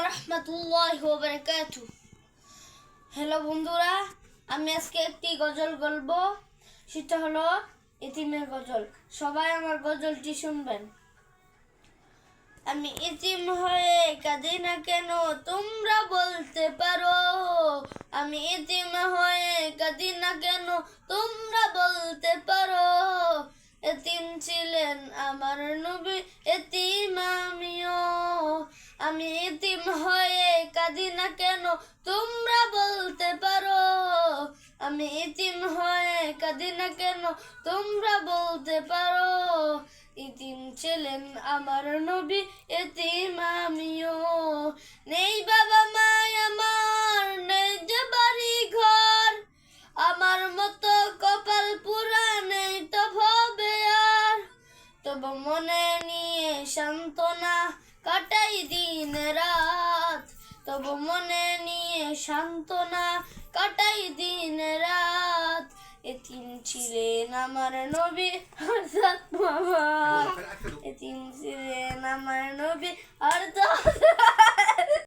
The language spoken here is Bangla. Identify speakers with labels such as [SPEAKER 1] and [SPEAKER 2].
[SPEAKER 1] রাহমাতুল্লাহি ওয়া বারাকাতুহু। হ্যালো বন্ধুরা, আমি আজকে একটি গজল বলবো। সেটা হলো এতিমের গজল। সবাই আমার গজলটি শুনবেন। আমি এতিম হয়ে কাঁদি না কেন তোমরা বলতে পারো। আমি এতিম হয়ে কাঁদি না কেন তোমরা বলতে পারো। এতিম ছিলেন আমার নবী, এতিম আমিও। আমি এতিম হয়ে কাঁদি না কেন তোমরা বলতে পারো। আমি এতিম হয়ে কাঁদি না কেন তোমরা বলতে পারো। এতিম ছিলেন আমার নবী, এতিম আমিও। নেই বাবা মাই আমার, নেই যে বাড়ি ঘর, আমার মতো কপাল পুরা নেই তো ভবে আর। তবু মনে নিয়ে সান্ত্বনা কাটাই দিন রাত। তবু মনে নিয়ে সান্ত্বনা কাটাই দিন রাত। এতিম ছিলেন আমার নবী হযরত মুহাম্মদ। এতিম ছিলেন আমার নবী হযরত